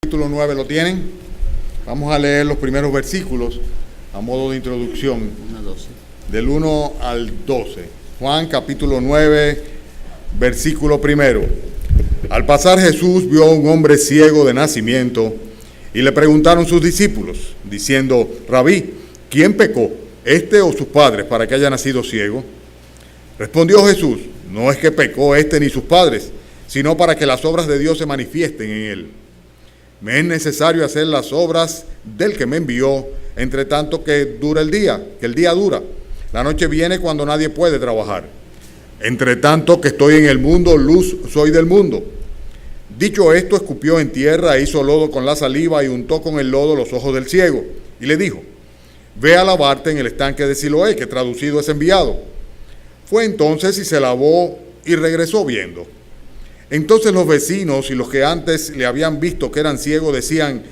Capítulo 9 lo tienen. Vamos a leer los primeros versículos a modo de introducción. Del 1 al 12. Juan capítulo 9, versículo primero. Al pasar Jesús vio a un hombre ciego de nacimiento y le preguntaron sus discípulos, diciendo: Rabí, ¿quién pecó, este o sus padres, para que haya nacido ciego? Respondió Jesús: no es que pecó este ni sus padres, sino para que las obras de Dios se manifiesten en él. Me es necesario hacer las obras del que me envió, entre tanto que dura el día, que el día dura. La noche viene cuando nadie puede trabajar. Entre tanto que estoy en el mundo, luz soy del mundo. Dicho esto, escupió en tierra e hizo lodo con la saliva y untó con el lodo los ojos del ciego. Y le dijo: ve a lavarte en el estanque de Siloé, que traducido es enviado. Fue entonces y se lavó y regresó viendo. Entonces los vecinos y los que antes le habían visto que eran ciegos decían: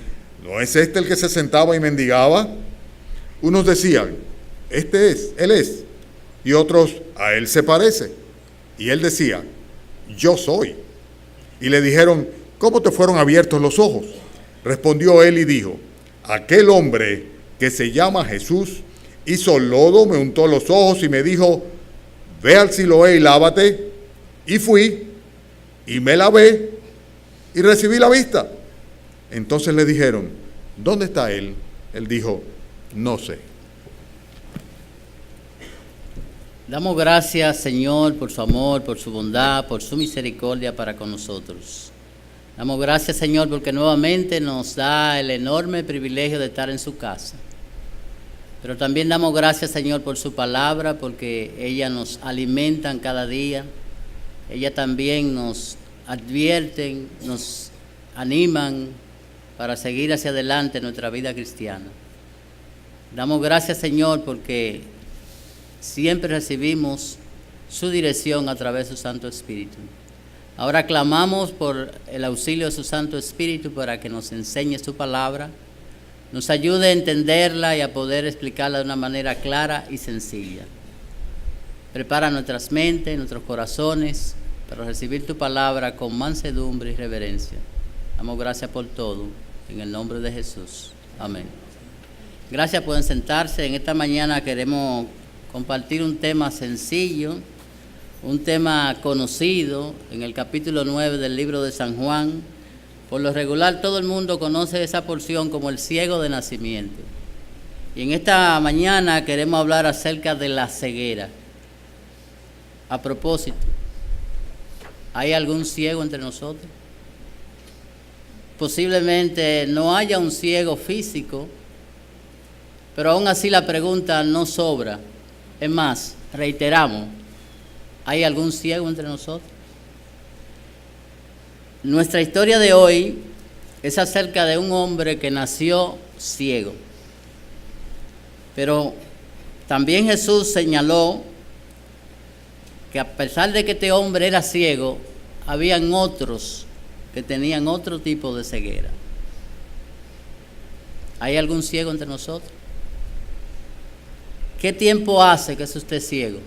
¿no es este el que se sentaba y mendigaba? Unos decían: él es. Y otros: a él se parece. Y él decía: yo soy. Y le dijeron: ¿cómo te fueron abiertos los ojos? Respondió él y dijo: aquel hombre que se llama Jesús hizo lodo, me untó los ojos y me dijo: ve al Siloé y lávate. Y fui y me lavé y recibí la vista. Entonces le dijeron: ¿dónde está él? Él dijo: no sé. Damos gracias, Señor, por su amor, por su bondad, por su misericordia para con nosotros. Damos gracias, Señor, porque nuevamente nos da el enorme privilegio de estar en su casa. Pero también damos gracias, Señor, por su palabra, porque ella nos alimentan cada día. Ella también nos advierten, nos animan para seguir hacia adelante en nuestra vida cristiana. Damos gracias, Señor, porque siempre recibimos su dirección a través de su Santo Espíritu. Ahora clamamos por el auxilio de su Santo Espíritu para que nos enseñe su palabra, nos ayude a entenderla y a poder explicarla de una manera clara y sencilla. Prepara nuestras mentes, nuestros corazones para recibir tu palabra con mansedumbre y reverencia. Damos gracias por todo, en el nombre de Jesús. Amén. Gracias, pueden sentarse. En esta mañana queremos compartir un tema sencillo, un tema conocido en el capítulo 9 del libro de San Juan. Por lo regular todo el mundo conoce esa porción como el ciego de nacimiento. Y en esta mañana queremos hablar acerca de la ceguera. A propósito, ¿hay algún ciego entre nosotros? Posiblemente no haya un ciego físico, pero aún así la pregunta no sobra. Es más, reiteramos, ¿hay algún ciego entre nosotros? Nuestra historia de hoy es acerca de un hombre que nació ciego. Pero también Jesús señaló que a pesar de que este hombre era ciego, habían otros que tenían otro tipo de ceguera. ¿Hay algún ciego entre nosotros? ¿Qué tiempo hace que es usted ciego?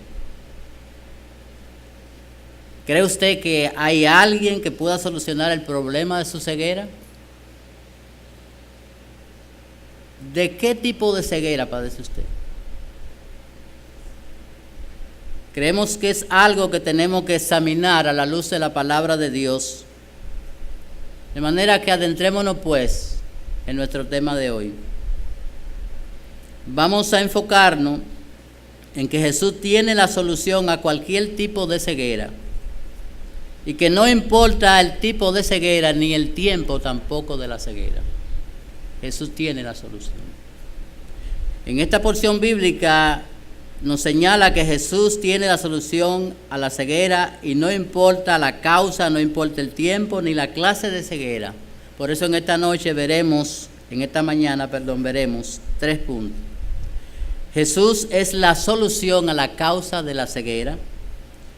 ¿Cree usted que hay alguien que pueda solucionar el problema de su ceguera? ¿De qué tipo de ceguera padece usted? Creemos que es algo que tenemos que examinar a la luz de la palabra de Dios. De manera que adentrémonos pues en nuestro tema de hoy. Vamos a enfocarnos en que Jesús tiene la solución a cualquier tipo de ceguera. Y que no importa el tipo de ceguera ni el tiempo tampoco de la ceguera. Jesús tiene la solución. En esta porción bíblica nos señala que Jesús tiene la solución a la ceguera y no importa la causa, no importa el tiempo ni la clase de ceguera. Por eso en esta mañana veremos 3 puntos. Jesús es la solución a la causa de la ceguera.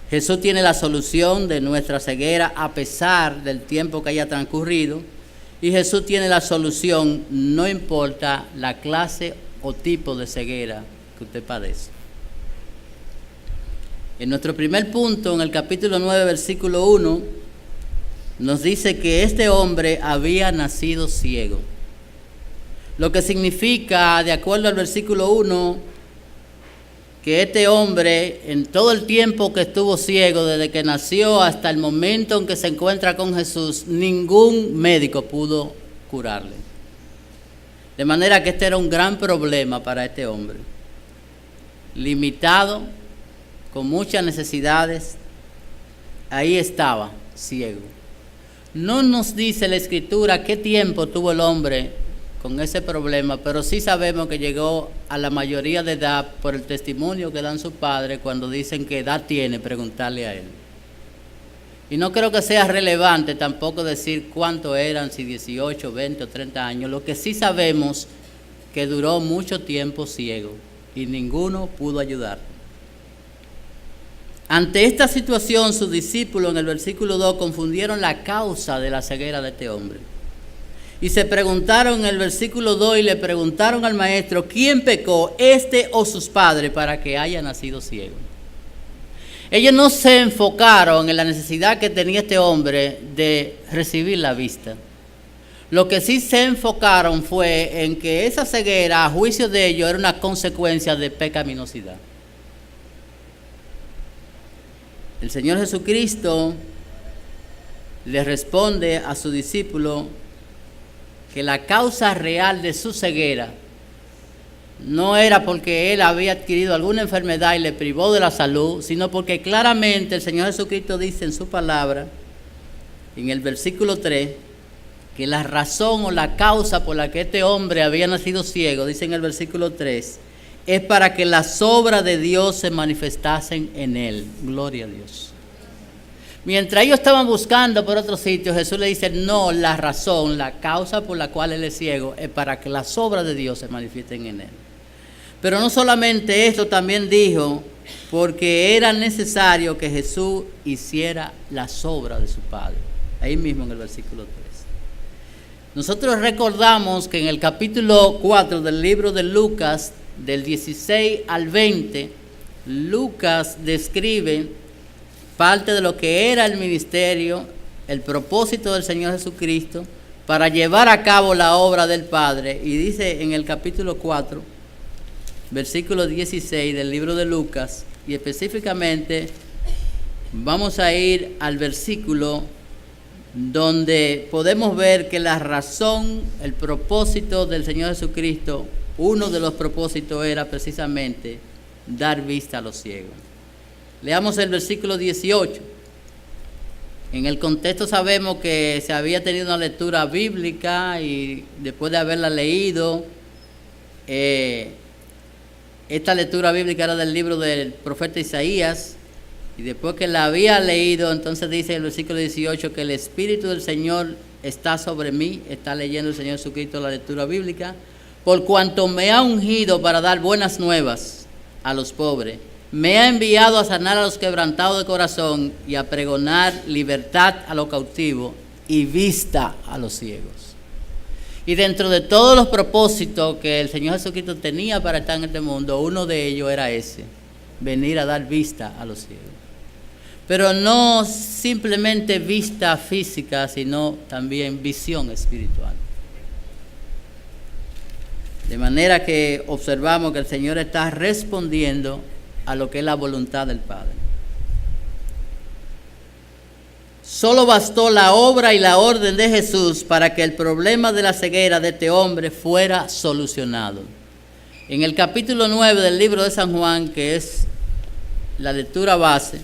Jesús tiene la solución de nuestra ceguera a pesar del tiempo que haya transcurrido. Y Jesús tiene la solución, no importa la clase o tipo de ceguera que usted padece. En nuestro primer punto, en el capítulo 9, versículo 1, nos dice que este hombre había nacido ciego. Lo que significa, de acuerdo al versículo 1, que este hombre, en todo el tiempo que estuvo ciego, desde que nació hasta el momento en que se encuentra con Jesús, ningún médico pudo curarle. De manera que este era un gran problema para este hombre. Limitado, con muchas necesidades, ahí estaba, ciego. No nos dice la Escritura qué tiempo tuvo el hombre con ese problema, pero sí sabemos que llegó a la mayoría de edad por el testimonio que dan sus padres cuando dicen qué edad tiene, preguntarle a él. Y no creo que sea relevante tampoco decir cuánto eran, si 18, 20 o 30 años. Lo que sí sabemos que duró mucho tiempo ciego y ninguno pudo ayudarlo. Ante esta situación, sus discípulos en el versículo 2 confundieron la causa de la ceguera de este hombre. Y se preguntaron en el versículo 2 y le preguntaron al maestro, ¿quién pecó, este o sus padres, para que haya nacido ciego? Ellos no se enfocaron en la necesidad que tenía este hombre de recibir la vista. Lo que sí se enfocaron fue en que esa ceguera, a juicio de ellos, era una consecuencia de pecaminosidad. El Señor Jesucristo le responde a su discípulo que la causa real de su ceguera no era porque él había adquirido alguna enfermedad y le privó de la salud, sino porque claramente el Señor Jesucristo dice en su palabra, en el versículo 3, que la razón o la causa por la que este hombre había nacido ciego, dice en el versículo 3, es para que las obras de Dios se manifestasen en él. Gloria a Dios. Mientras ellos estaban buscando por otro sitio, Jesús le dice, no, la razón, la causa por la cual él es ciego es para que las obras de Dios se manifiesten en él. Pero no solamente esto, también dijo, porque era necesario que Jesús hiciera las obras de su Padre. Ahí mismo en el versículo 3. Nosotros recordamos que en el capítulo 4 del libro de Lucas, del 16 al 20, Lucas describe parte de lo que era el ministerio, el propósito del Señor Jesucristo para llevar a cabo la obra del Padre. Y dice en el capítulo 4, versículo 16 del libro de Lucas, y específicamente vamos a ir al versículo donde podemos ver que la razón, el propósito del Señor Jesucristo, uno de los propósitos era precisamente dar vista a los ciegos. Leamos el versículo 18. En el contexto sabemos que se había tenido una lectura bíblica y después de haberla leído, esta lectura bíblica era del libro del profeta Isaías, y después que la había leído, entonces dice en el versículo 18 que el Espíritu del Señor está sobre mí, está leyendo el Señor Jesucristo la lectura bíblica, por cuanto me ha ungido para dar buenas nuevas a los pobres, me ha enviado a sanar a los quebrantados de corazón y a pregonar libertad a los cautivos y vista a los ciegos. Y dentro de todos los propósitos que el Señor Jesucristo tenía para estar en este mundo, uno de ellos era ese, venir a dar vista a los ciegos. Pero no simplemente vista física, sino también visión espiritual. De manera que observamos que el Señor está respondiendo a lo que es la voluntad del Padre. Solo bastó la obra y la orden de Jesús para que el problema de la ceguera de este hombre fuera solucionado. En el capítulo 9 del libro de San Juan, que es la lectura base,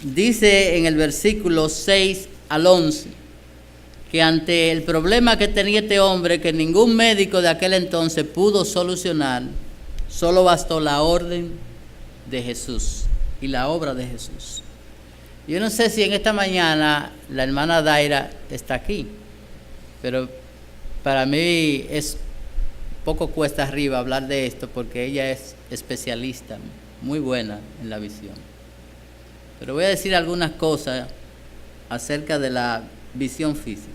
dice en el versículo 6 al 11 que ante el problema que tenía este hombre, que ningún médico de aquel entonces pudo solucionar, solo bastó la orden de Jesús y la obra de Jesús. Yo no sé si en esta mañana la hermana Daira está aquí, pero para mí es poco cuesta arriba hablar de esto porque ella es especialista, muy buena en la visión. Pero voy a decir algunas cosas acerca de la visión física.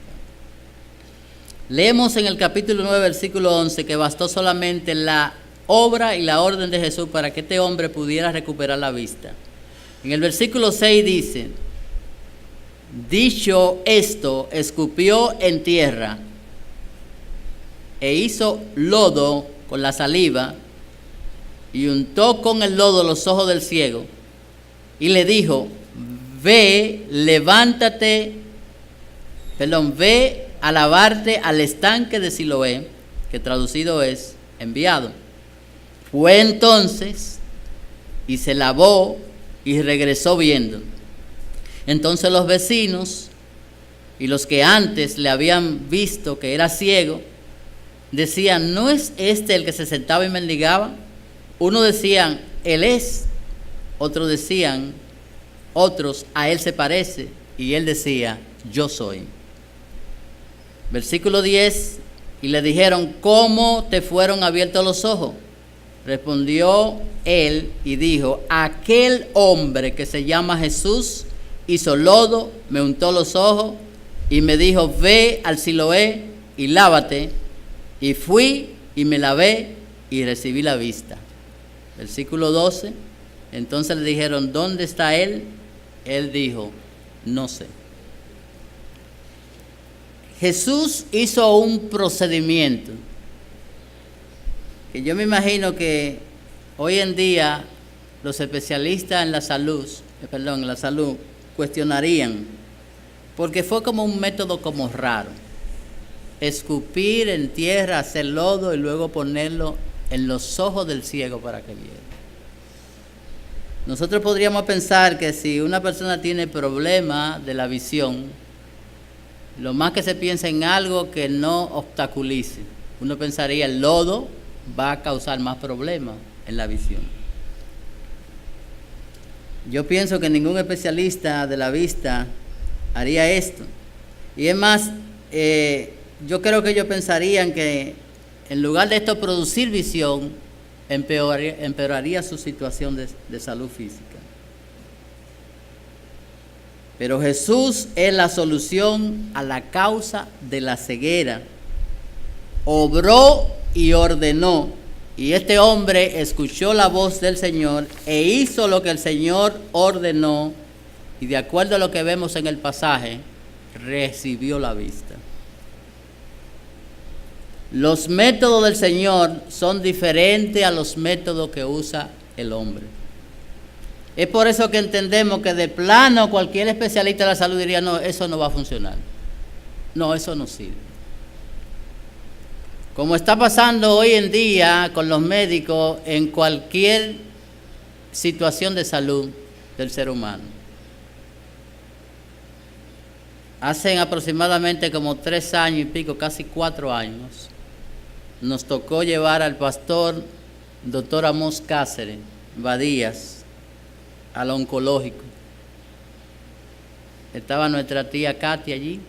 Leemos en el capítulo 9, versículo 11, que bastó solamente la obra y la orden de Jesús para que este hombre pudiera recuperar la vista. En el versículo 6 dice, Dicho esto, escupió en tierra e hizo lodo con la saliva y untó con el lodo los ojos del ciego y le dijo: ve a lavarte al estanque de Siloé, que traducido es enviado. Fue entonces y se lavó y regresó viendo. Entonces los vecinos y los que antes le habían visto que era ciego decían: ¿no es este el que se sentaba y mendigaba? Unos decían: él es. Otros decían: a él se parece. Y él decía: yo soy. Versículo 10: y le dijeron: ¿cómo te fueron abiertos los ojos? Respondió él y dijo: aquel hombre que se llama Jesús hizo lodo, me untó los ojos y me dijo: ve al Siloé y lávate. Y fui y me lavé y recibí la vista. Versículo 12: entonces le dijeron: ¿dónde está él? Él dijo: no sé. Jesús hizo un procedimiento que yo me imagino que hoy en día los especialistas en la salud cuestionarían, porque fue como un método como raro. Escupir en tierra, hacer lodo y luego ponerlo en los ojos del ciego para que viera. Nosotros podríamos pensar que si una persona tiene problema de la visión, lo más que se piensa en algo que no obstaculice. Uno pensaría el lodo va a causar más problemas en la visión. Yo pienso que ningún especialista de la vista haría esto. Y es más, yo creo que ellos pensarían que en lugar de esto producir visión, empeoraría su situación de salud física. Pero Jesús es la solución a la causa de la ceguera. Obró y ordenó, y este hombre escuchó la voz del Señor e hizo lo que el Señor ordenó, y de acuerdo a lo que vemos en el pasaje, recibió la vista. Los métodos del Señor son diferentes a los métodos que usa el hombre. Es por eso que entendemos que de plano cualquier especialista de la salud diría: no, eso no va a funcionar. No, eso no sirve. Como está pasando hoy en día con los médicos en cualquier situación de salud del ser humano. Hace aproximadamente como 3 años y pico, casi 4 años, nos tocó llevar al pastor Dr. Amos Cáceres Badías al oncológico. Estaba nuestra tía Katy allí,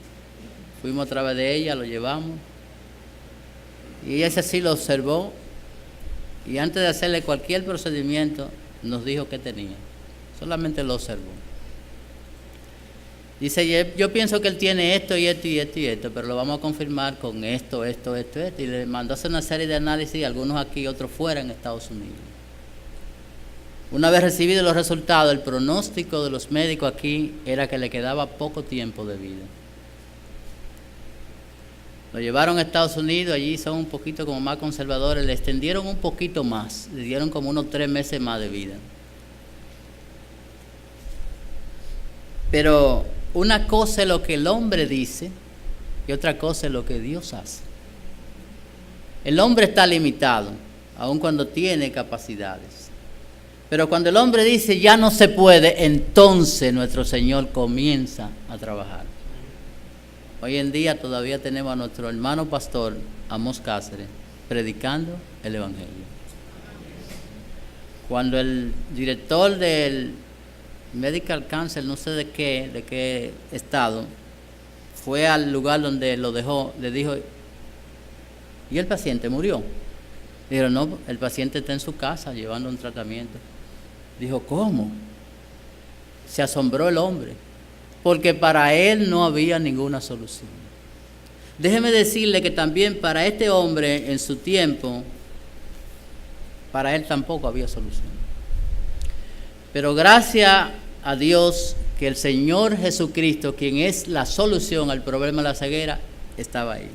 fuimos a través de ella, lo llevamos, y ese sí lo observó, y antes de hacerle cualquier procedimiento nos dijo qué tenía, solamente lo observó. Dice: yo pienso que él tiene esto y esto y esto y esto, pero lo vamos a confirmar con esto, y le mandó a hacer una serie de análisis, algunos aquí, otros fuera en Estados Unidos. Una vez recibidos los resultados, el pronóstico de los médicos aquí era que le quedaba poco tiempo de vida. Lo llevaron a Estados Unidos, allí son un poquito como más conservadores, le extendieron un poquito más, le dieron como unos 3 meses más de vida. Pero una cosa es lo que el hombre dice y otra cosa es lo que Dios hace. El hombre está limitado, aun cuando tiene capacidades. Pero cuando el hombre dice ya no se puede, entonces nuestro Señor comienza a trabajar. Hoy en día todavía tenemos a nuestro hermano pastor Amos Cáceres predicando el Evangelio. Cuando el director del Medical Council, no sé de qué estado, fue al lugar donde lo dejó, le dijo: ¿y el paciente murió? Dijeron: no, el paciente está en su casa llevando un tratamiento. Dijo: ¿cómo? Se asombró el hombre, porque para él no había ninguna solución. Déjeme decirle que también para este hombre en su tiempo, para él tampoco había solución. Pero gracias a Dios que el Señor Jesucristo, quien es la solución al problema de la ceguera, estaba ahí.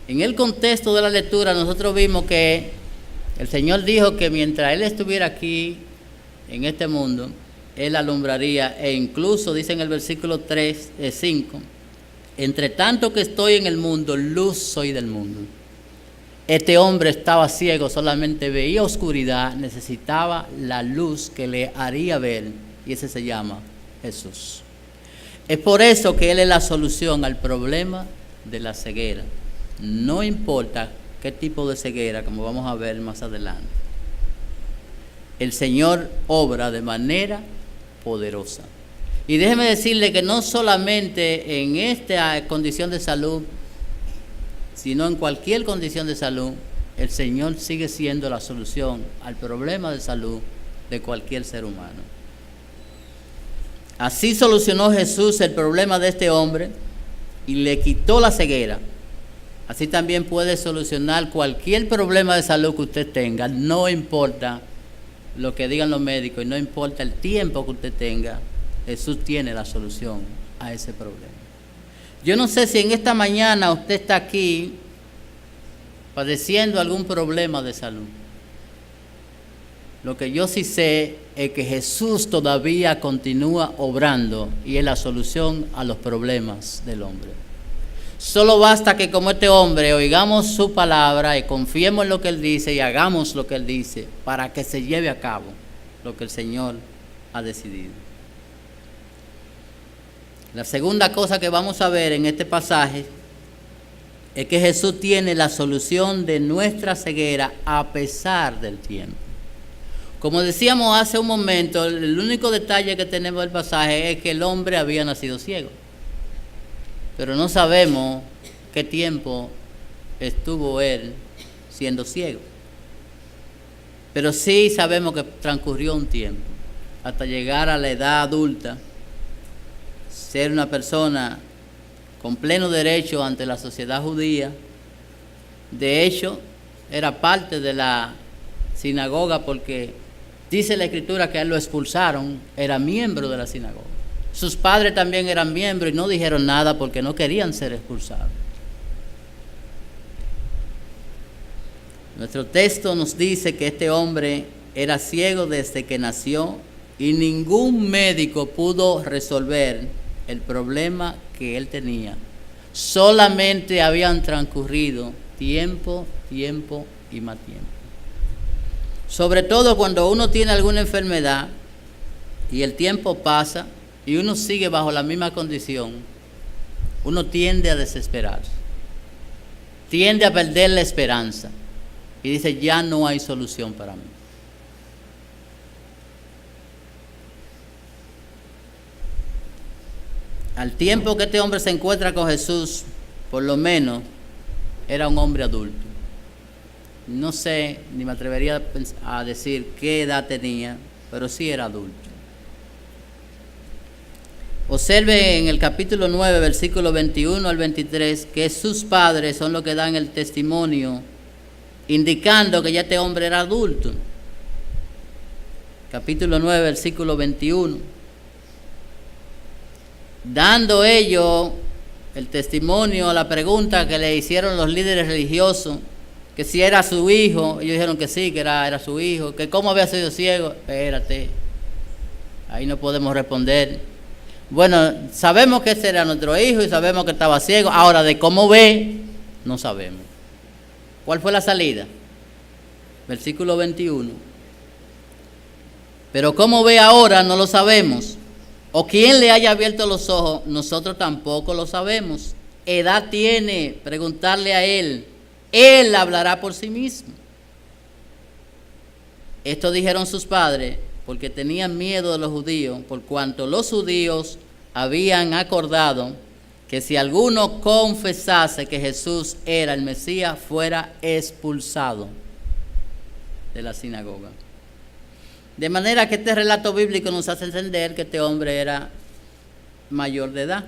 En el contexto de la lectura nosotros vimos que el Señor dijo que mientras Él estuviera aquí en este mundo, Él alumbraría, e incluso dice en el versículo 5, entre tanto que estoy en el mundo, luz soy del mundo. Este hombre estaba ciego, solamente veía oscuridad, necesitaba la luz que le haría ver, y ese se llama Jesús. Es por eso que Él es la solución al problema de la ceguera. No importa qué tipo de ceguera, como vamos a ver más adelante. El Señor obra de manera poderosa. Y déjeme decirle que no solamente en esta condición de salud, sino en cualquier condición de salud, el Señor sigue siendo la solución al problema de salud de cualquier ser humano. Así solucionó Jesús el problema de este hombre y le quitó la ceguera. Así también puede solucionar cualquier problema de salud que usted tenga, no importa lo que digan los médicos y no importa el tiempo que usted tenga, Jesús tiene la solución a ese problema. Yo no sé si en esta mañana usted está aquí padeciendo algún problema de salud. Lo que yo sí sé es que Jesús todavía continúa obrando y es la solución a los problemas del hombre. Solo basta que como este hombre oigamos su palabra y confiemos en lo que Él dice y hagamos lo que Él dice para que se lleve a cabo lo que el Señor ha decidido. La segunda cosa que vamos a ver en este pasaje es que Jesús tiene la solución de nuestra ceguera a pesar del tiempo. Como decíamos hace un momento, el único detalle que tenemos del pasaje es que el hombre había nacido ciego. Pero no sabemos qué tiempo estuvo él siendo ciego. Pero sí sabemos que transcurrió un tiempo hasta llegar a la edad adulta, ser una persona con pleno derecho ante la sociedad judía. De hecho, era parte de la sinagoga porque dice la Escritura que a él lo expulsaron, era miembro de la sinagoga. Sus padres también eran miembros y no dijeron nada porque no querían ser expulsados. Nuestro texto nos dice que este hombre era ciego desde que nació y ningún médico pudo resolver el problema que él tenía. Solamente habían transcurrido tiempo y más tiempo. Sobre todo cuando uno tiene alguna enfermedad y el tiempo pasa y uno sigue bajo la misma condición, uno tiende a desesperarse, tiende a perder la esperanza y dice, ya no hay solución para mí. Al tiempo que este hombre se encuentra con Jesús, por lo menos era un hombre adulto. No sé, ni me atrevería a decir qué edad tenía, pero sí era adulto. Observe en el capítulo 9, versículo 21 al 23, que sus padres son los que dan el testimonio, indicando que ya este hombre era adulto. Capítulo 9, versículo 21. Dando ellos el testimonio a la pregunta que le hicieron los líderes religiosos, que si era su hijo, ellos dijeron que sí, que era su hijo, que cómo había sido ciego. Espérate, ahí no podemos responder. Bueno, sabemos que ese era nuestro hijo y sabemos que estaba ciego, ahora de cómo ve, no sabemos. ¿Cuál fue la salida? Versículo 21. Pero cómo ve ahora no lo sabemos. O quién le haya abierto los ojos, nosotros tampoco lo sabemos. Edad tiene, preguntarle a él. Él hablará por sí mismo. Esto dijeron sus padres porque tenían miedo de los judíos, por cuanto los judíos habían acordado que si alguno confesase que Jesús era el Mesías, fuera expulsado de la sinagoga. De manera que este relato bíblico nos hace entender que este hombre era mayor de edad.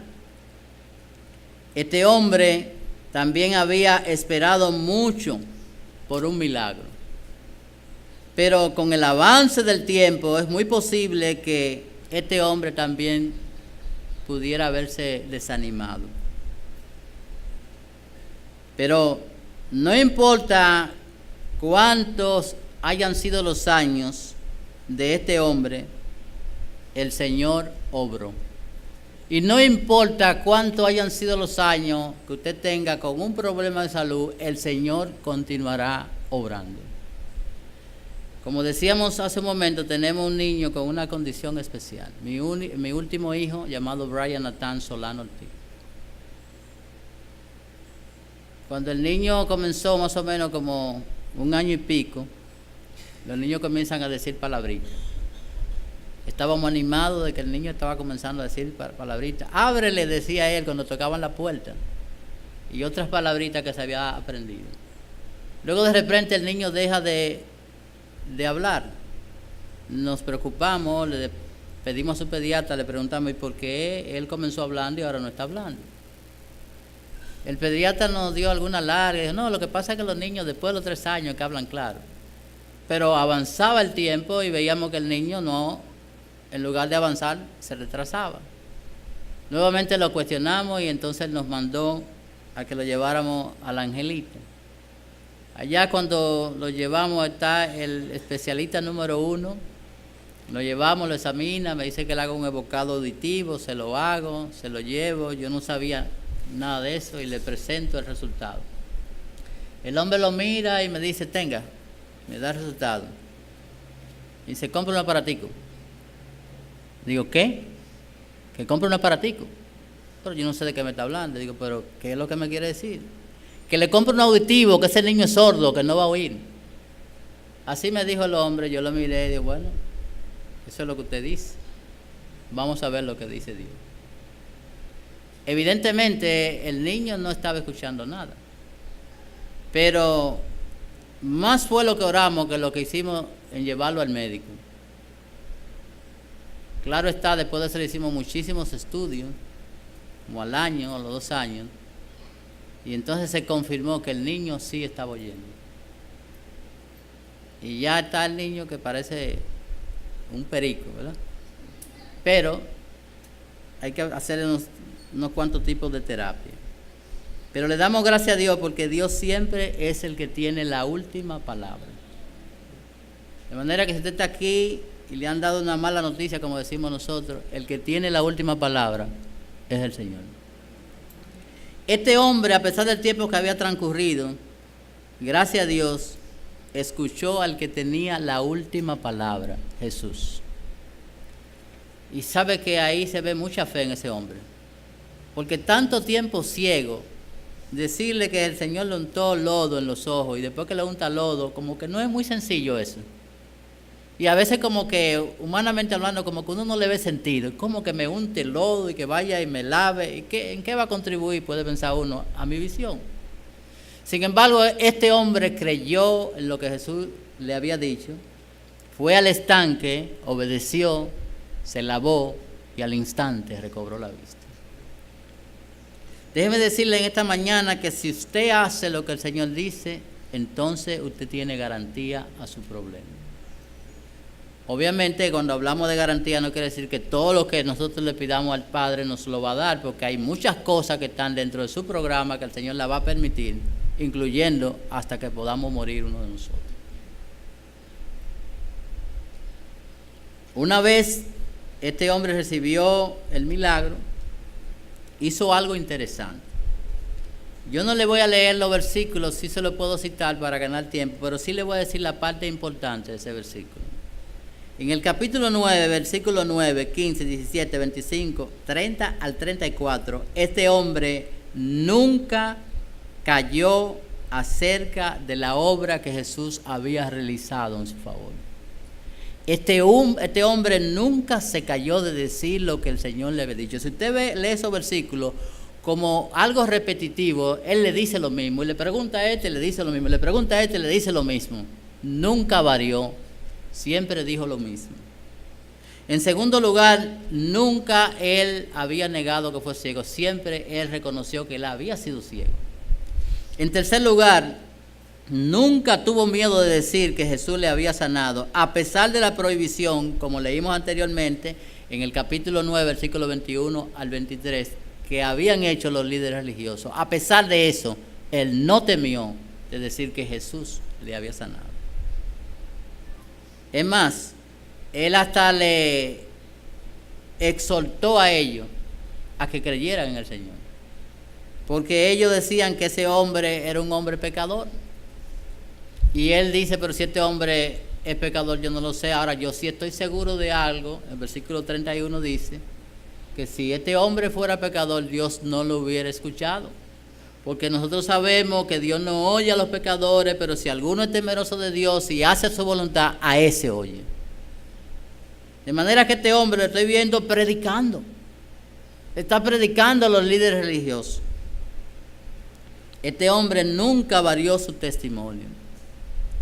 Este hombre también había esperado mucho por un milagro. Pero con el avance del tiempo es muy posible que este hombre también pudiera haberse desanimado. Pero no importa cuántos hayan sido los años de este hombre, el Señor obró. Y no importa cuántos hayan sido los años que usted tenga con un problema de salud, el Señor continuará obrando. Como decíamos hace un momento, tenemos un niño con una condición especial. Mi último hijo, llamado Brian Nathan Solano Ortiz. Cuando el niño comenzó más o menos como 1 año y pico, los niños comienzan a decir palabritas. Estábamos animados de que el niño estaba comenzando a decir palabritas. Ábrele, decía él cuando tocaban la puerta. Y otras palabritas que se había aprendido. Luego de repente el niño deja de hablar. Nos preocupamos, le pedimos a su pediatra, le preguntamos ¿y por qué él comenzó hablando y ahora no está hablando? El pediatra nos dio alguna larga y dijo, no, lo que pasa es que los niños después de los 3 años que hablan claro. Pero avanzaba el tiempo y veíamos que el niño no, en lugar de avanzar, se retrasaba. Nuevamente lo cuestionamos y entonces nos mandó a que lo lleváramos al Angelito. Allá cuando lo llevamos está el especialista número 1, lo llevamos, lo examina, me dice que le haga un evocado auditivo, se lo hago, se lo llevo, yo no sabía nada de eso y le presento el resultado. El hombre lo mira y me dice, tenga, me da el resultado. Y dice, compra un aparatico. Digo, ¿qué? Que compre un aparatico. Pero yo no sé de qué me está hablando. Digo, pero ¿qué es lo que me quiere decir? Que le compre un auditivo, que ese niño es sordo, que no va a oír. Así me dijo el hombre, yo lo miré y dije, bueno, eso es lo que usted dice. Vamos a ver lo que dice Dios. Evidentemente el niño no estaba escuchando nada. Pero más fue lo que oramos que lo que hicimos en llevarlo al médico. Claro está, después de eso le hicimos muchísimos estudios, como al año o los 2 años, y entonces se confirmó que el niño sí estaba oyendo. Y ya está el niño que parece un perico, ¿verdad? Pero hay que hacer unos cuantos tipos de terapia. Pero le damos gracias a Dios porque Dios siempre es el que tiene la última palabra. De manera que si usted está aquí y le han dado una mala noticia, como decimos nosotros, el que tiene la última palabra es el Señor. Este hombre, a pesar del tiempo que había transcurrido, gracias a Dios, escuchó al que tenía la última palabra, Jesús. Y sabe que ahí se ve mucha fe en ese hombre. Porque tanto tiempo ciego, decirle que el Señor le untó lodo en los ojos y después que le unta lodo, como que no es muy sencillo eso. Y a veces como que, humanamente hablando, como que uno no le ve sentido. Como que me unte lodo y que vaya y me lave. ¿Y en qué va a contribuir, puede pensar uno, a mi visión? Sin embargo, este hombre creyó en lo que Jesús le había dicho, fue al estanque, obedeció, se lavó y al instante recobró la vista. Déjeme decirle en esta mañana que si usted hace lo que el Señor dice, entonces usted tiene garantía a su problema. Obviamente, cuando hablamos de garantía no quiere decir que todo lo que nosotros le pidamos al Padre nos lo va a dar, porque hay muchas cosas que están dentro de su programa que el Señor la va a permitir, incluyendo hasta que podamos morir uno de nosotros. Una vez este hombre recibió el milagro, hizo algo interesante. Yo no le voy a leer los versículos, sí se los puedo citar para ganar tiempo, pero sí le voy a decir la parte importante de ese versículo. En el capítulo 9, versículo 9, 15, 17, 25, 30 al 34, este hombre nunca cayó acerca de la obra que Jesús había realizado en su favor. Este hombre nunca se cayó de decir lo que el Señor le había dicho. Si usted lee esos versículos como algo repetitivo, él le dice lo mismo, y le pregunta a este, le dice lo mismo, le pregunta a este, le dice lo mismo. Nunca varió, siempre dijo lo mismo. En segundo lugar, nunca él había negado que fue ciego, siempre él reconoció que él había sido ciego. En tercer lugar, nunca tuvo miedo de decir que Jesús le había sanado, a pesar de la prohibición, como leímos anteriormente, en el capítulo 9, versículo 21 al 23, que habían hecho los líderes religiosos. A pesar de eso, él no temió de decir que Jesús le había sanado. Es más, él hasta le exhortó a ellos a que creyeran en el Señor, porque ellos decían que ese hombre era un hombre pecador. Y él dice, pero si este hombre es pecador, yo no lo sé. Ahora, yo sí estoy seguro de algo. El versículo 31 dice que si este hombre fuera pecador, Dios no lo hubiera escuchado. Porque nosotros sabemos que Dios no oye a los pecadores, pero si alguno es temeroso de Dios y hace su voluntad, a ese oye. De manera que este hombre lo estoy viendo predicando. Está predicando a los líderes religiosos. Este hombre nunca varió su testimonio.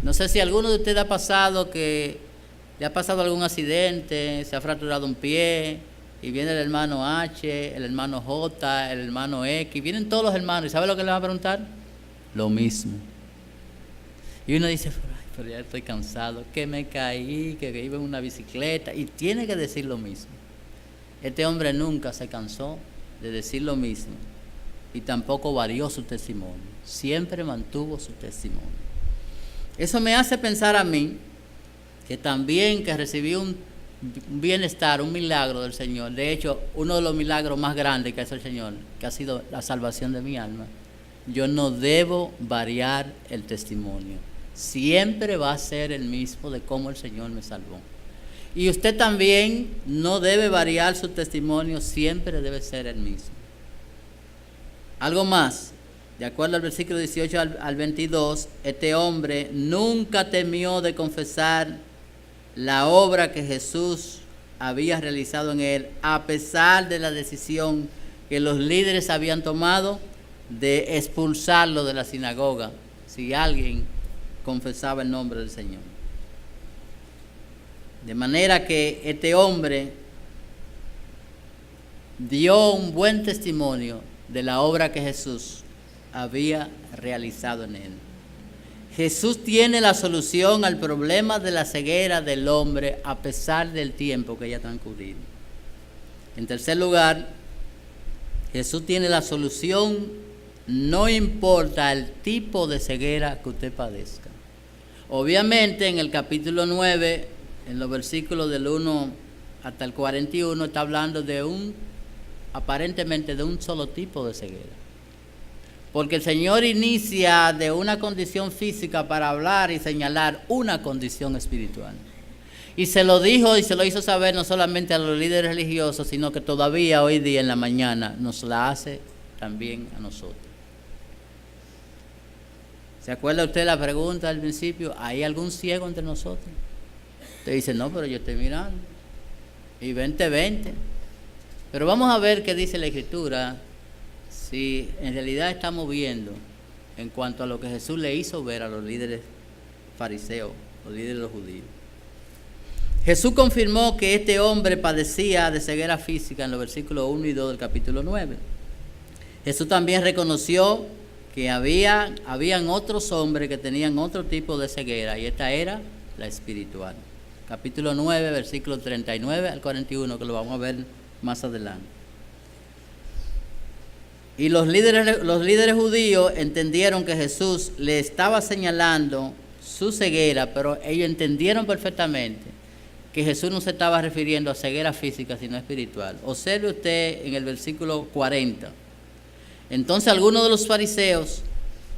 No sé si a alguno de ustedes ha pasado que le ha pasado algún accidente, se ha fracturado un pie, y viene el hermano H, el hermano J, el hermano X, vienen todos los hermanos, ¿y sabe lo que le van a preguntar? Lo mismo. Y uno dice, ay, pero ya estoy cansado, que me caí, que iba en una bicicleta, y tiene que decir lo mismo. Este hombre nunca se cansó de decir lo mismo, y tampoco varió su testimonio, siempre mantuvo su testimonio. Eso me hace pensar a mí que también que recibí un bienestar, un milagro del Señor. De hecho, uno de los milagros más grandes que ha hecho el Señor, que ha sido la salvación de mi alma. Yo no debo variar el testimonio. Siempre va a ser el mismo de cómo el Señor me salvó. Y usted también no debe variar su testimonio, siempre debe ser el mismo. Algo más. De acuerdo al versículo 18 al 22, este hombre nunca temió de confesar la obra que Jesús había realizado en él, a pesar de la decisión que los líderes habían tomado de expulsarlo de la sinagoga si alguien confesaba el nombre del Señor. De manera que este hombre dio un buen testimonio de la obra que Jesús había realizado en él. Jesús tiene la solución al problema de la ceguera del hombre a pesar del tiempo que haya transcurrido. En tercer lugar, Jesús tiene la solución, no importa el tipo de ceguera que usted padezca. Obviamente en el capítulo 9, en los versículos del 1 hasta el 41, está hablando de aparentemente de un solo tipo de ceguera. Porque el Señor inicia de una condición física para hablar y señalar una condición espiritual. Y se lo dijo y se lo hizo saber no solamente a los líderes religiosos, sino que todavía hoy día en la mañana nos la hace también a nosotros. ¿Se acuerda usted la pregunta al principio? ¿Hay algún ciego entre nosotros? Usted dice, no, pero yo estoy mirando. Y 20. Pero vamos a ver qué dice la Escritura. Si en realidad estamos viendo en cuanto a lo que Jesús le hizo ver a los líderes fariseos, los líderes de los judíos. Jesús confirmó que este hombre padecía de ceguera física en los versículos 1 y 2 del capítulo 9. Jesús también reconoció que habían otros hombres que tenían otro tipo de ceguera, y esta era la espiritual. Capítulo 9, versículos 39 al 41, que lo vamos a ver más adelante. Y los líderes judíos entendieron que Jesús le estaba señalando su ceguera, pero ellos entendieron perfectamente que Jesús no se estaba refiriendo a ceguera física, sino espiritual. Observe usted en el versículo 40. Entonces algunos de los fariseos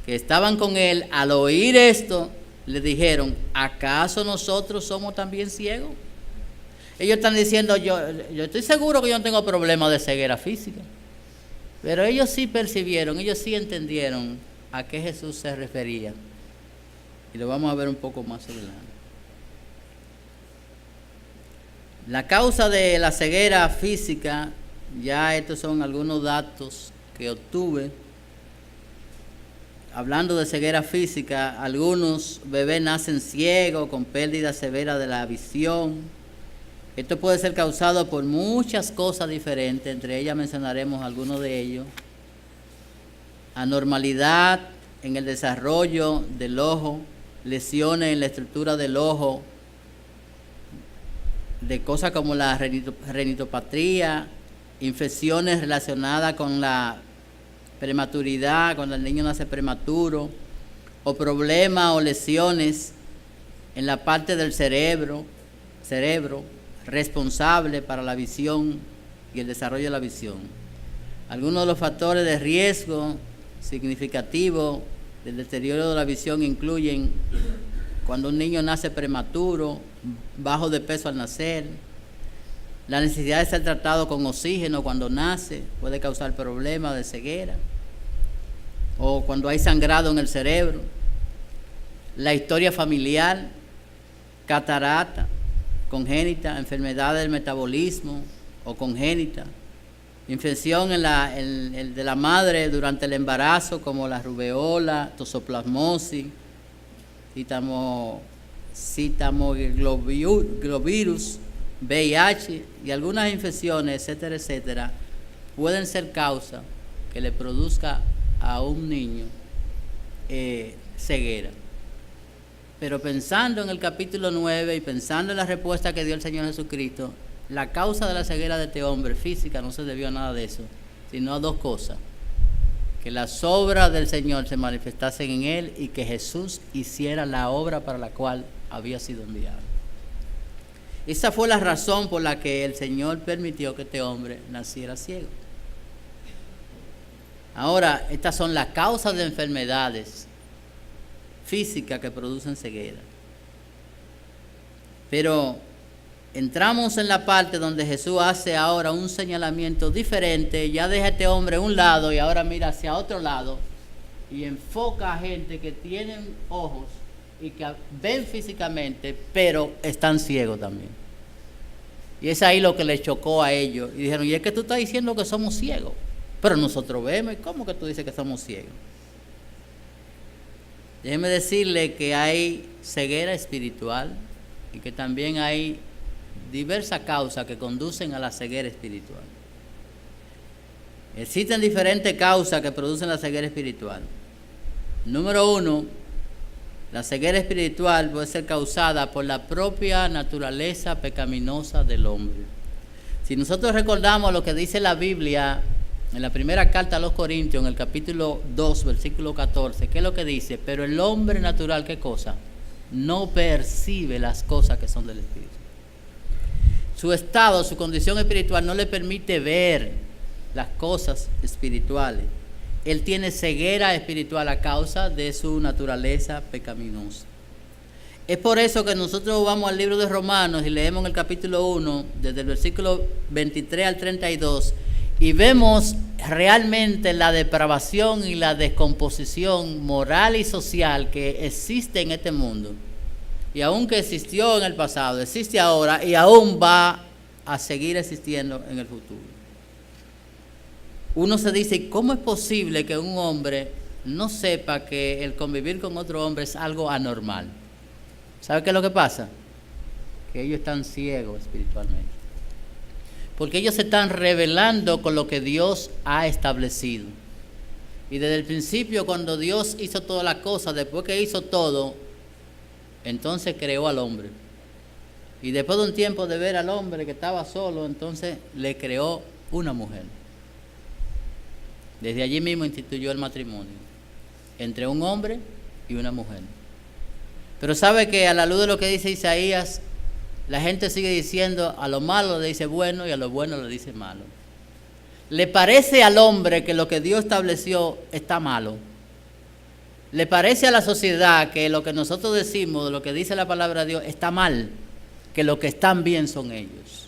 que estaban con él, al oír esto, le dijeron, ¿acaso nosotros somos también ciegos? Ellos están diciendo, yo estoy seguro que yo no tengo problema de ceguera física. Pero ellos sí percibieron, ellos sí entendieron a qué Jesús se refería. Y lo vamos a ver un poco más adelante. La causa de la ceguera física, ya estos son algunos datos que obtuve. Hablando de ceguera física, algunos bebés nacen ciegos con pérdida severa de la visión. Esto puede ser causado por muchas cosas diferentes, entre ellas mencionaremos algunos de ellos. Anormalidad en el desarrollo del ojo, lesiones en la estructura del ojo, de cosas como la renitopatría, infecciones relacionadas con la prematuridad, cuando el niño nace prematuro, o problemas o lesiones en la parte del cerebro responsable para la visión y el desarrollo de la visión. Algunos de los factores de riesgo significativo del deterioro de la visión incluyen cuando un niño nace prematuro, bajo de peso al nacer, la necesidad de ser tratado con oxígeno cuando nace puede causar problemas de ceguera, o cuando hay sangrado en el cerebro, la historia familiar, catarata congénita, enfermedad del metabolismo o congénita, infección de la madre durante el embarazo como la rubeola, toxoplasmosis, citomegalovirus, VIH y algunas infecciones, etcétera, etcétera, pueden ser causa que le produzca a un niño ceguera. Pero pensando en el capítulo 9 y pensando en la respuesta que dio el Señor Jesucristo, la causa de la ceguera de este hombre física no se debió a nada de eso, sino a dos cosas: que las obras del Señor se manifestasen en él y que Jesús hiciera la obra para la cual había sido enviado. Esa fue la razón por la que el Señor permitió que este hombre naciera ciego. Ahora, estas son las causas de enfermedades físicas que producen ceguera. Pero entramos en la parte donde Jesús hace ahora un señalamiento diferente, ya deja a este hombre a un lado y ahora mira hacia otro lado y enfoca a gente que tienen ojos y que ven físicamente, pero están ciegos también. Y es ahí lo que les chocó a ellos. Y dijeron, y es que tú estás diciendo que somos ciegos, pero nosotros vemos. ¿Y cómo que tú dices que somos ciegos? Déjeme decirle que hay ceguera espiritual y que también hay diversas causas que conducen a la ceguera espiritual. Existen diferentes causas que producen la ceguera espiritual. Número 1, la ceguera espiritual puede ser causada por la propia naturaleza pecaminosa del hombre. Si nosotros recordamos lo que dice la Biblia en la primera carta a los Corintios, en el capítulo 2, versículo 14, ¿qué es lo que dice? Pero el hombre natural, ¿qué cosa? No percibe las cosas que son del Espíritu. Su estado, su condición espiritual no le permite ver las cosas espirituales. Él tiene ceguera espiritual a causa de su naturaleza pecaminosa. Es por eso que nosotros vamos al libro de Romanos y leemos en el capítulo 1, desde el versículo 23 al 32, y vemos realmente la depravación y la descomposición moral y social que existe en este mundo. Y aunque existió en el pasado, existe ahora y aún va a seguir existiendo en el futuro. Uno se dice, ¿cómo es posible que un hombre no sepa que el convivir con otro hombre es algo anormal? ¿Sabe qué es lo que pasa? Que ellos están ciegos espiritualmente. Porque ellos se están rebelando con lo que Dios ha establecido. Y desde el principio, cuando Dios hizo todas las cosas, después que hizo todo, entonces creó al hombre. Y después de un tiempo de ver al hombre que estaba solo, entonces le creó una mujer. Desde allí mismo instituyó el matrimonio entre un hombre y una mujer. Pero sabe que a la luz de lo que dice Isaías, la gente sigue diciendo a lo malo le dice bueno y a lo bueno le dice malo. ¿Le parece al hombre que lo que Dios estableció está malo? ¿Le parece a la sociedad que lo que nosotros decimos, lo que dice la palabra de Dios, está mal? Que lo que están bien son ellos.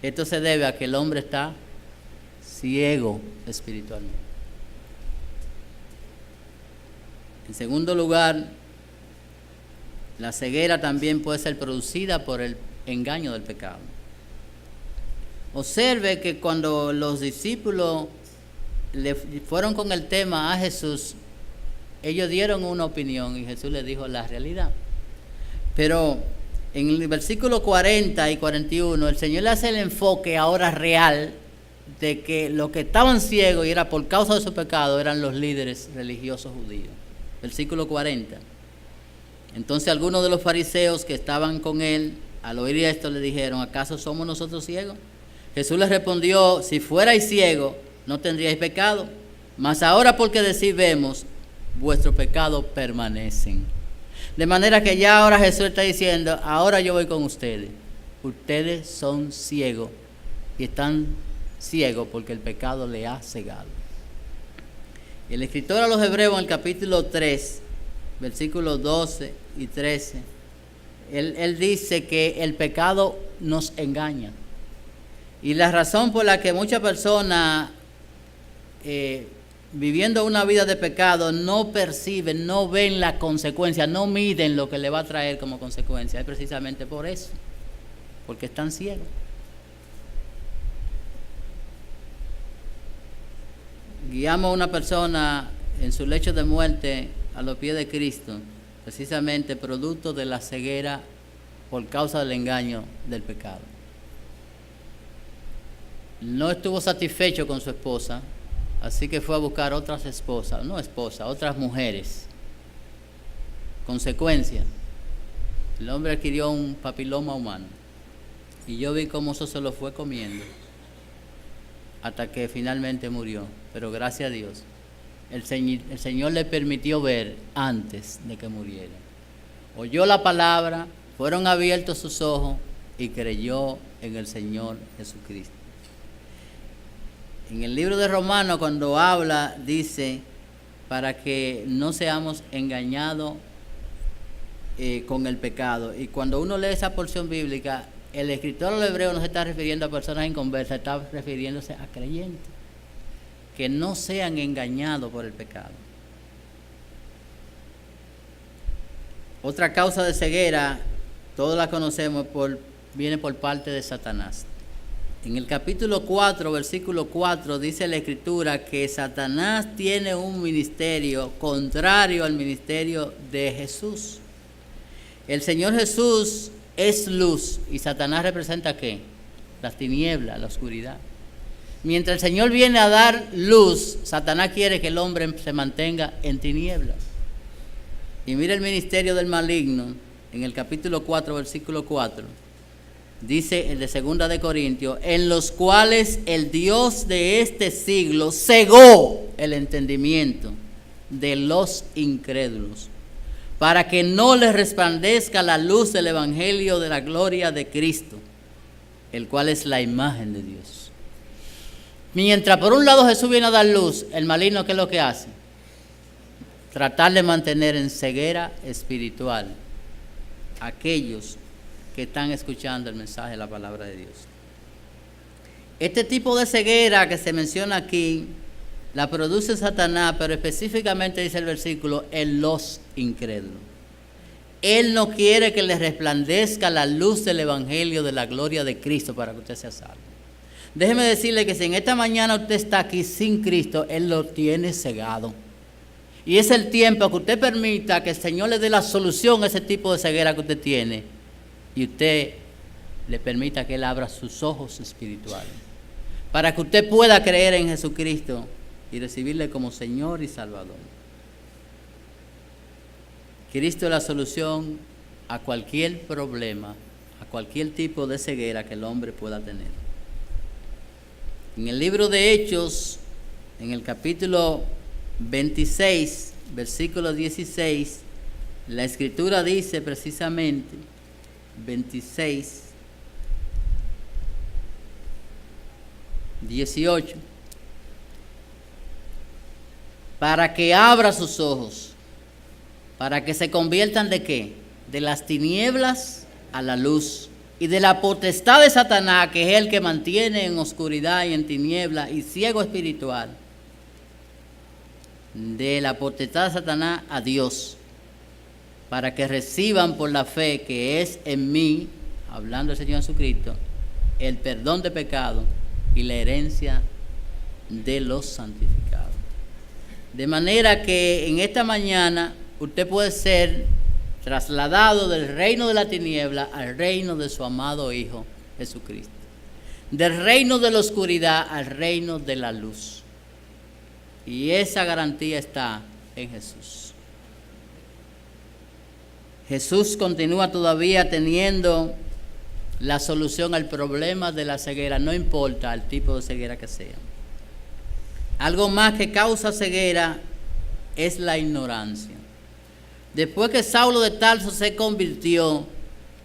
Esto se debe a que el hombre está ciego espiritualmente. En segundo lugar, la ceguera también puede ser producida por el engaño del pecado. Observe que cuando los discípulos le fueron con el tema a Jesús, ellos dieron una opinión y Jesús les dijo la realidad. Pero en el versículo 40 y 41, el Señor le hace el enfoque ahora real de que los que estaban ciegos y era por causa de su pecado eran los líderes religiosos judíos. Versículo 40. Entonces algunos de los fariseos que estaban con él Al oír esto le dijeron: ¿acaso somos nosotros ciegos? Jesús les respondió: si fuerais ciegos, no tendríais pecado, mas ahora porque decís vemos, vuestros pecados permanecen. De manera que ya ahora Jesús está diciendo: ahora yo voy con ustedes. Ustedes son ciegos y están ciegos porque el pecado les ha cegado. El escritor a los Hebreos en el capítulo 3, versículos 12 y 13, él dice que el pecado nos engaña. Y la razón por la que muchas personas viviendo una vida de pecado no perciben, no ven la consecuencia, no miden lo que le va a traer como consecuencia, es precisamente por eso, porque están ciegos. Guiamos a una persona en su lecho de muerte a los pies de Cristo, precisamente producto de la ceguera por causa del engaño del pecado. No estuvo satisfecho con su esposa, así que fue a buscar otras esposas, otras mujeres. Consecuencia, el hombre adquirió un papiloma humano y yo vi cómo eso se lo fue comiendo hasta que finalmente murió. Pero gracias a Dios, el Señor le permitió ver antes de que muriera. Oyó la palabra, fueron abiertos sus ojos y creyó en el Señor Jesucristo. En el libro de Romanos, cuando habla, dice, para que no seamos engañados con el pecado. Y cuando uno lee esa porción bíblica, el escritor del Hebreo no se está refiriendo a personas inconversas, está refiriéndose a creyentes, que no sean engañados por el pecado. Otra causa de ceguera, todos la conocemos, viene por parte de Satanás. En el capítulo 4, versículo 4, dice la Escritura que Satanás tiene un ministerio contrario al ministerio de Jesús. El Señor Jesús es luz y Satanás representa ¿qué? Las tinieblas, la oscuridad. Mientras el Señor viene a dar luz, Satanás quiere que el hombre se mantenga en tinieblas. Y mira el ministerio del maligno en el capítulo 4, versículo 4. Dice el de 2 de Corintios, en los cuales el Dios de este siglo cegó el entendimiento de los incrédulos, para que no les resplandezca la luz del evangelio de la gloria de Cristo, el cual es la imagen de Dios. Mientras por un lado Jesús viene a dar luz, el maligno ¿qué es lo que hace? Tratar de mantener en ceguera espiritual a aquellos que están escuchando el mensaje de la palabra de Dios. Este tipo de ceguera que se menciona aquí, la produce Satanás, pero específicamente dice el versículo, en los incrédulos. Él no quiere que le resplandezca la luz del evangelio de la gloria de Cristo para que usted sea salvo. Déjeme decirle que si en esta mañana usted está aquí sin Cristo, Él lo tiene cegado. Y es el tiempo que usted permita que el Señor le dé la solución a ese tipo de ceguera que usted tiene. Y usted le permita que Él abra sus ojos espirituales para que usted pueda creer en Jesucristo y recibirle como Señor y Salvador. Cristo es la solución a cualquier problema, a cualquier tipo de ceguera que el hombre pueda tener. En el libro de Hechos, en el capítulo 26, versículo 16, la Escritura dice precisamente, 26, 18, para que abra sus ojos, para que se conviertan ¿de qué? De las tinieblas a la luz, y de la potestad de Satanás, que es el que mantiene en oscuridad y en tiniebla y ciego espiritual, de la potestad de Satanás a Dios, para que reciban por la fe que es en mí, hablando el Señor Jesucristo, el perdón de pecado y la herencia de los santificados. De manera que en esta mañana usted puede ser trasladado del reino de la tiniebla al reino de su amado Hijo Jesucristo. Del reino de la oscuridad al reino de la luz. Y esa garantía está en Jesús. Jesús continúa todavía teniendo la solución al problema de la ceguera, no importa el tipo de ceguera que sea. Algo más que causa ceguera es la ignorancia. Después que Saulo de Tarso se convirtió,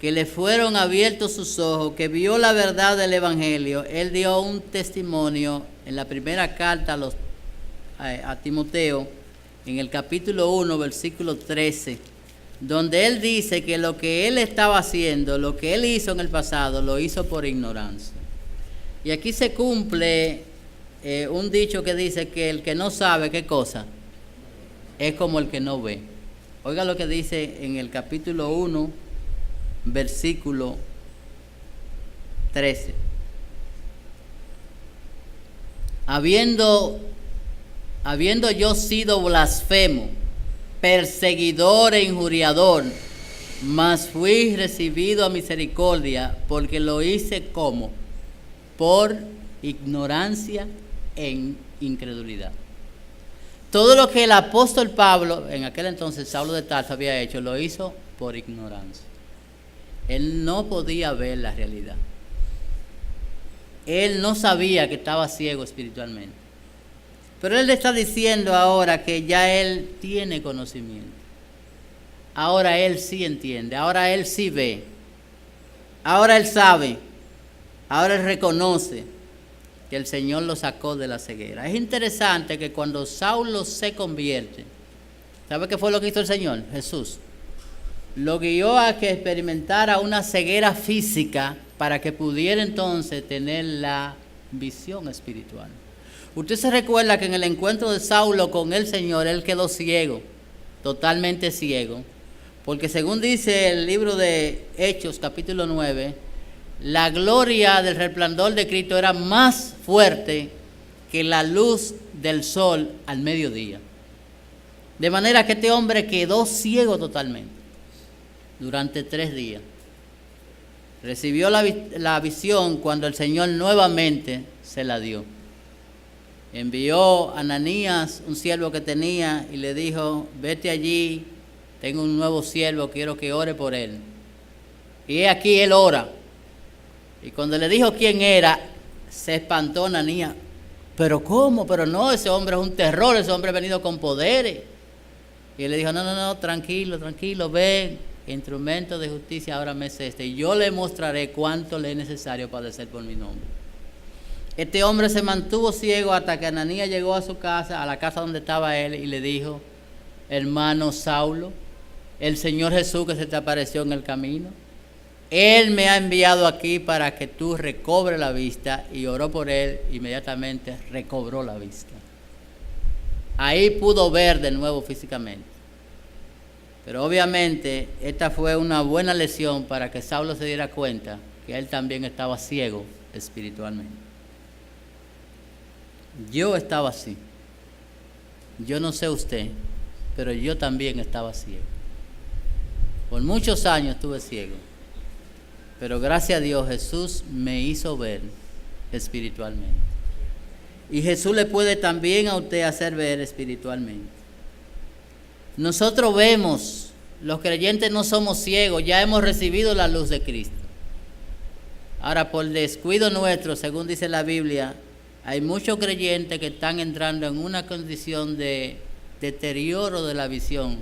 que le fueron abiertos sus ojos, que vio la verdad del Evangelio, él dio un testimonio en la primera carta a Timoteo, en el capítulo 1, versículo 13, donde él dice que lo que él estaba haciendo, lo que él hizo en el pasado, lo hizo por ignorancia. Y aquí se cumple un dicho que dice que el que no sabe qué cosa es como el que no ve. Oiga lo que dice en el capítulo 1, versículo 13. Habiendo yo sido blasfemo, perseguidor e injuriador, mas fui recibido a misericordia, porque lo hice como por ignorancia e incredulidad. Todo lo que el apóstol Pablo, en aquel entonces Saulo de Tarso, había hecho, lo hizo por ignorancia. Él no podía ver la realidad. Él no sabía que estaba ciego espiritualmente. Pero él le está diciendo ahora que ya él tiene conocimiento. Ahora él sí entiende, ahora él sí ve. Ahora él sabe, ahora él reconoce que el Señor lo sacó de la ceguera. Es interesante que cuando Saulo se convierte, ¿sabe qué fue lo que hizo el Señor? Jesús lo guió a que experimentara una ceguera física para que pudiera entonces tener la visión espiritual. Usted se recuerda que en el encuentro de Saulo con el Señor, él quedó ciego, totalmente ciego, porque según dice el libro de Hechos, capítulo 9, la gloria del resplandor de Cristo era más fuerte que la luz del sol al mediodía. De manera que este hombre quedó ciego totalmente durante 3 días. Recibió la visión cuando el Señor nuevamente se la dio. Envió a Ananías, un siervo que tenía, y le dijo: vete allí, tengo un nuevo siervo, quiero que ore por él. Y he aquí él ora. Y cuando le dijo quién era, se espantó Ananías. ¿Pero cómo? Pero no, ese hombre es un terror, ese hombre ha venido con poderes. Y él le dijo: no, tranquilo, ven. Instrumento de justicia ahora me es este, y yo le mostraré cuánto le es necesario padecer por mi nombre. Este hombre se mantuvo ciego hasta que Ananías llegó a su casa, a la casa donde estaba él, y le dijo: hermano Saulo, el Señor Jesús que se te apareció en el camino, Él me ha enviado aquí para que tú recobres la vista. Y oró por él, inmediatamente recobró la vista. Ahí pudo ver de nuevo físicamente. Pero obviamente esta fue una buena lección para que Saulo se diera cuenta que él también estaba ciego espiritualmente. Yo estaba así. Yo no sé usted, pero yo también estaba ciego. Por muchos años estuve ciego. Pero gracias a Dios Jesús me hizo ver espiritualmente. Y Jesús le puede también a usted hacer ver espiritualmente. Nosotros vemos, los creyentes no somos ciegos, ya hemos recibido la luz de Cristo. Ahora, por descuido nuestro, según dice la Biblia, hay muchos creyentes que están entrando en una condición de deterioro de la visión,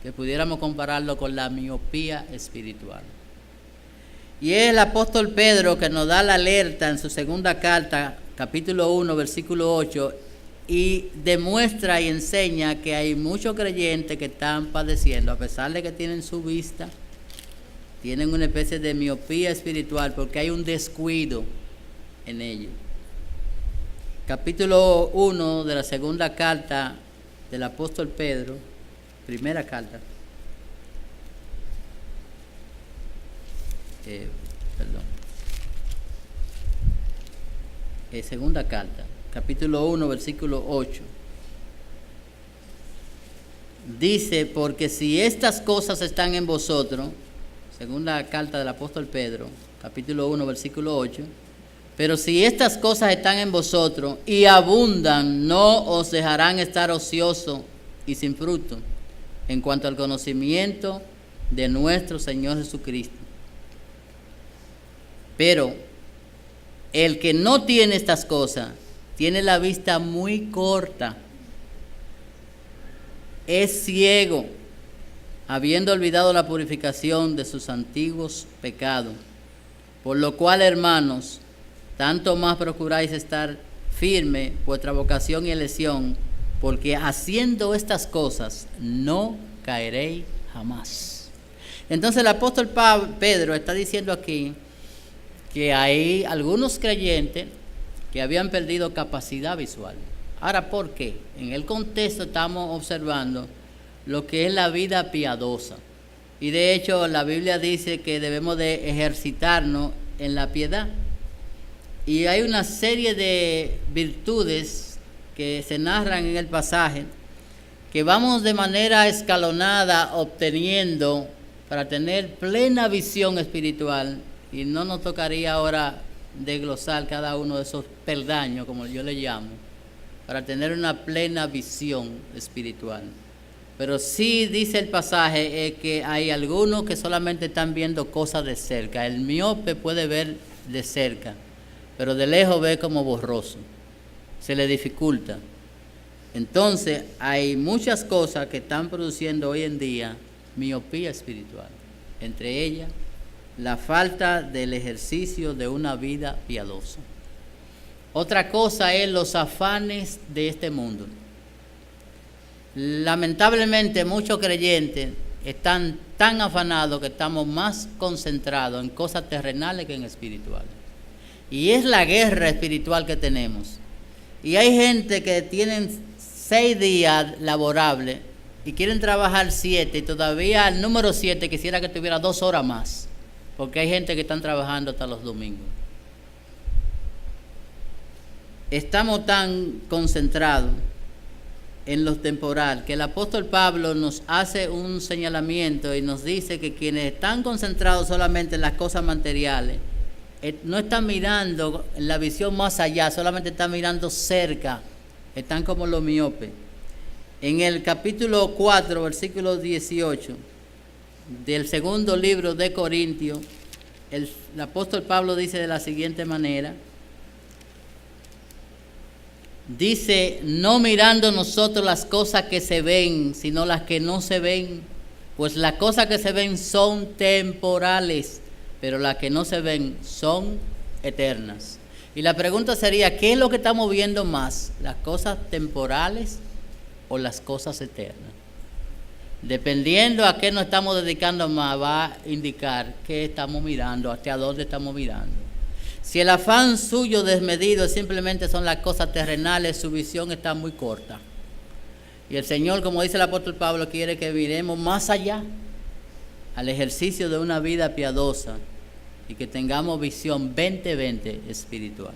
que pudiéramos compararlo con la miopía espiritual. Y es el apóstol Pedro que nos da la alerta en su segunda carta, capítulo 1, versículo 8, y demuestra y enseña que hay muchos creyentes que están padeciendo, a pesar de que tienen su vista, tienen una especie de miopía espiritual porque hay un descuido en ellos. Capítulo 1 de la segunda carta del apóstol Pedro, primera carta, segunda carta, capítulo 1, versículo 8. Dice: porque si estas cosas están en vosotros, segunda carta del apóstol Pedro, capítulo 1, versículo 8, pero si estas cosas están en vosotros y abundan, no os dejarán estar ociosos y sin fruto en cuanto al conocimiento de nuestro Señor Jesucristo. Pero el que no tiene estas cosas tiene la vista muy corta, es ciego, habiendo olvidado la purificación de sus antiguos pecados. Por lo cual, hermanos, tanto más procuráis estar firme vuestra vocación y elección, porque haciendo estas cosas no caeréis jamás. Entonces el apóstol Pedro está diciendo aquí que hay algunos creyentes que habían perdido capacidad visual. Ahora, ¿por qué? En el contexto estamos observando lo que es la vida piadosa. Y de hecho la Biblia dice que debemos de ejercitarnos en la piedad. Y hay una serie de virtudes que se narran en el pasaje que vamos de manera escalonada obteniendo para tener plena visión espiritual. Y no nos tocaría ahora desglosar cada uno de esos peldaños, como yo le llamo, para tener una plena visión espiritual. Pero sí dice el pasaje que hay algunos que solamente están viendo cosas de cerca. El miope puede ver de cerca, pero de lejos ve como borroso, se le dificulta. Entonces hay muchas cosas que están produciendo hoy en día miopía espiritual, entre ellas la falta del ejercicio de una vida piadosa. Otra cosa es los afanes de este mundo. Lamentablemente muchos creyentes están tan afanados que estamos más concentrados en cosas terrenales que en espirituales. Y es la guerra espiritual que tenemos. Y hay gente que tienen 6 días laborables y quieren trabajar 7, y todavía el número 7 quisiera que tuviera 2 horas más, porque hay gente que están trabajando hasta los domingos. Estamos tan concentrados en lo temporal que el apóstol Pablo nos hace un señalamiento y nos dice que quienes están concentrados solamente en las cosas materiales no están mirando en la visión más allá, solamente están mirando cerca, están como los miopes. En el capítulo 4, versículo 18 del segundo libro de Corintios, el apóstol Pablo dice de la siguiente manera: dice, no mirando nosotros las cosas que se ven, sino las que no se ven, pues las cosas que se ven son temporales, pero las que no se ven son eternas. Y la pregunta sería, ¿qué es lo que estamos viendo más? ¿Las cosas temporales o las cosas eternas? Dependiendo a qué nos estamos dedicando más, va a indicar qué estamos mirando, hacia dónde estamos mirando. Si el afán suyo desmedido simplemente son las cosas terrenales, su visión está muy corta. Y el Señor, como dice el apóstol Pablo, quiere que miremos más allá, al ejercicio de una vida piadosa, y que tengamos visión 20/20 espiritual.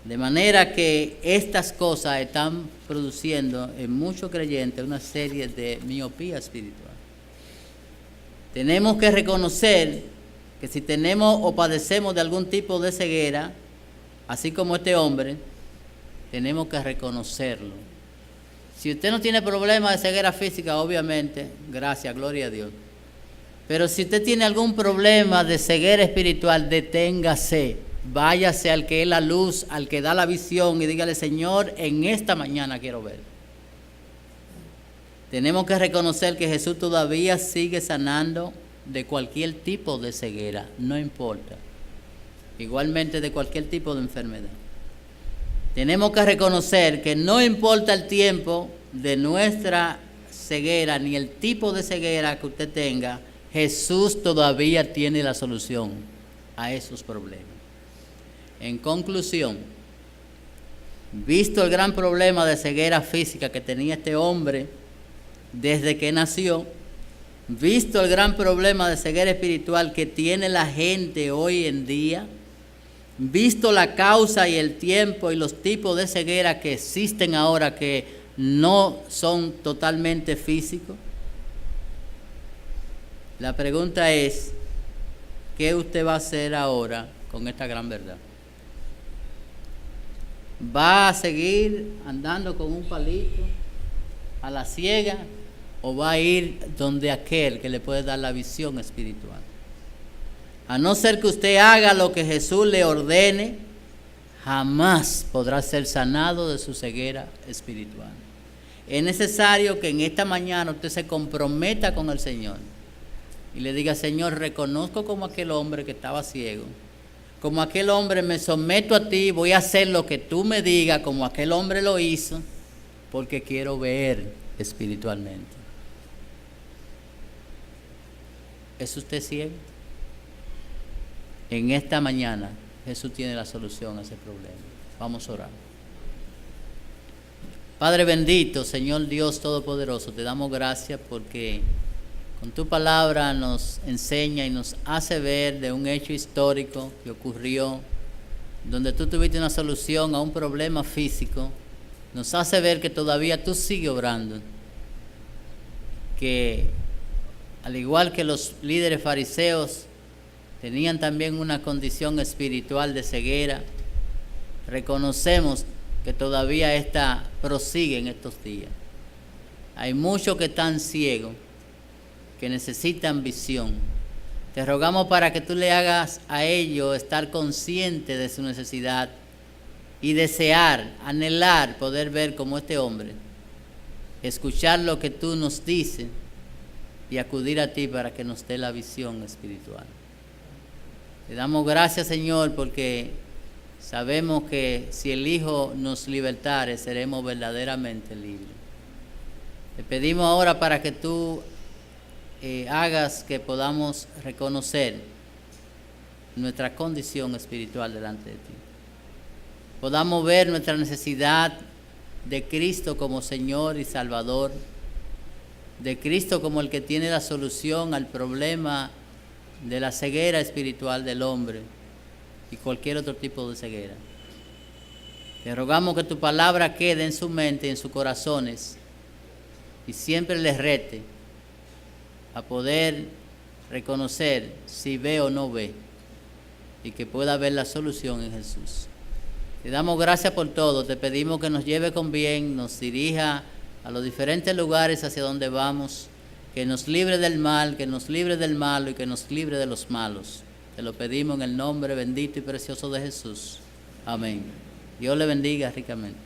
De manera que estas cosas están produciendo en muchos creyentes una serie de miopía espiritual. Tenemos que reconocer que si tenemos o padecemos de algún tipo de ceguera, así como este hombre, tenemos que reconocerlo. Si usted no tiene problema de ceguera física, obviamente, gracias, gloria a Dios. Pero si usted tiene algún problema de ceguera espiritual, deténgase, váyase al que es la luz, al que da la visión, y dígale, Señor, en esta mañana quiero ver. Tenemos que reconocer que Jesús todavía sigue sanando de cualquier tipo de ceguera, no importa. Igualmente de cualquier tipo de enfermedad. Tenemos que reconocer que no importa el tiempo de nuestra ceguera, ni el tipo de ceguera que usted tenga, Jesús todavía tiene la solución a esos problemas. En conclusión, visto el gran problema de ceguera física que tenía este hombre desde que nació, visto el gran problema de ceguera espiritual que tiene la gente hoy en día, visto la causa y el tiempo y los tipos de ceguera que existen ahora que no son totalmente físicos, la pregunta es, ¿qué usted va a hacer ahora con esta gran verdad? ¿Va a seguir andando con un palito a la ciega o va a ir donde aquel que le puede dar la visión espiritual? A no ser que usted haga lo que Jesús le ordene, jamás podrá ser sanado de su ceguera espiritual. Es necesario que en esta mañana usted se comprometa con el Señor y le diga: Señor, reconozco como aquel hombre que estaba ciego, como aquel hombre me someto a ti, voy a hacer lo que tú me digas, como aquel hombre lo hizo, porque quiero ver espiritualmente. ¿Es usted ciego? En esta mañana Jesús tiene la solución a ese problema. Vamos a orar. Padre bendito, Señor Dios Todopoderoso, te damos gracias porque con tu palabra nos enseña y nos hace ver de un hecho histórico que ocurrió, donde tú tuviste una solución a un problema físico. Nos hace ver que todavía tú sigues obrando, que al igual que los líderes fariseos tenían también una condición espiritual de ceguera, reconocemos que todavía esta prosigue en estos días. Hay muchos que están ciegos, que necesitan visión. Te rogamos para que tú le hagas a ellos estar conscientes de su necesidad y desear, anhelar poder ver como este hombre, escuchar lo que tú nos dices y acudir a ti para que nos dé la visión espiritual. Te damos gracias, Señor, porque sabemos que si el Hijo nos libertare, seremos verdaderamente libres. Te pedimos ahora para que tú hagas que podamos reconocer nuestra condición espiritual delante de ti. Podamos ver nuestra necesidad de Cristo como Señor y Salvador, de Cristo como el que tiene la solución al problema de la ceguera espiritual del hombre y cualquier otro tipo de ceguera. Te rogamos que tu palabra quede en su mente y en sus corazones y siempre les rete a poder reconocer si ve o no ve y que pueda ver la solución en Jesús. Te damos gracias por todo, te pedimos que nos lleve con bien, nos dirija a los diferentes lugares hacia donde vamos, que nos libre del mal, que nos libre del malo y que nos libre de los malos. Te lo pedimos en el nombre bendito y precioso de Jesús. Amén. Dios le bendiga ricamente.